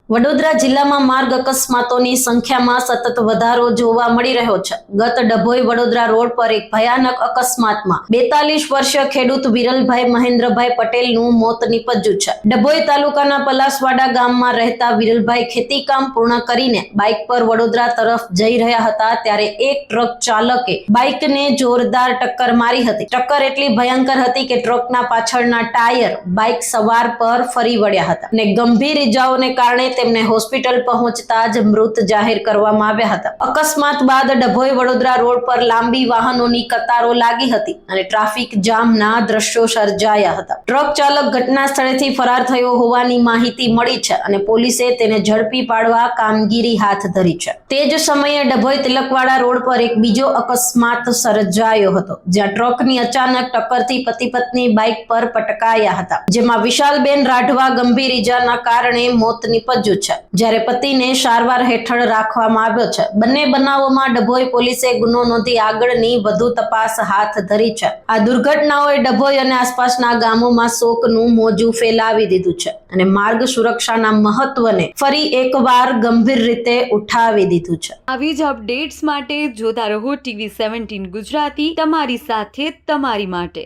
વડોદરા જિલ્લામાં માર્ગ અકસ્માતોની સંખ્યામાં સતત વધારો જોવા મળી રહ્યો છે। ગત ડભોઈ વડોદરા રોડ પર એક ભયાનક અકસ્માતમાં 42 વર્ષીય ખેડૂત વિરલભાઈ મહેન્દ્રભાઈ પટેલનું મોત નીપજ્યું છે। ડભોઈ તાલુકાના પલાસવાડા ગામમાં રહેતા વિરલભાઈ ખેતીકામ પૂર્ણ કરીને બાઇક પર વડોદરા તરફ જઈ રહ્યા હતા ત્યારે એક ટ્રક ચાલકે બાઇકને જોરદાર ટક્કર મારી હતી। ટક્કર એટલી ભયંકર હતી કે ટ્રકના પાછળના ટાયર બાઇક સવાર પર ફરી વળ્યા હતા અને ગંભીર ઇજાઓને કારણે તેમને હોસ્પિટલ પહોંચતા જ મૃત જાહેર કરવામાં આવ્યા હતા। અકસ્માત બાદ ડભોઈ વડોદરા રોડ પર લાંબી વાહનોની કતારો લાગી હતી અને ટ્રાફિક જામના દ્રશ્યો સર્જાયા હતા। ટ્રક ચાલક ઘટના સ્થળેથી ફરાર થયો હોવાની માહિતી મળી છે અને પોલીસે તેને ઝડપી પાડવા કામગીરી હાથ ધરી છે। તે જ સમયે ડભોઈ તિલકવાડા રોડ પર એક બીજો અકસ્માત સર્જાયો હતો જ્યાં ટ્રકની અચાનક ટક્કરથી પતિ પત્ની બાઇક પર પટકાયા હતા જેમાં વિશાલબેન રાઠવા ગંભીર ઇજાના કારણે મોત નીપજ્યું છે જ્યારે પતિને સારવાર હેઠળ રાખવામાં આવ્યો છે। બંને બનાવોમાં ડભોઈ પોલીસે ગુનો નોંધી આગળની વધુ તપાસ હાથ ધરી છે। આ દુર્ઘટનાઓએ ડભોઈ અને આસપાસના ગામોમાં શોકનું મોજું ફેલાવી દીધું છે અને માર્ગ સુરક્ષાના મહત્વને ફરી એકવાર ગંભીર રીતે ઉઠાવી દીધું છે। આવી જ અપડેટ્સ માટે જોતા રહો TV17 ગુજરાતી, તમારી સાથે તમારી માટે।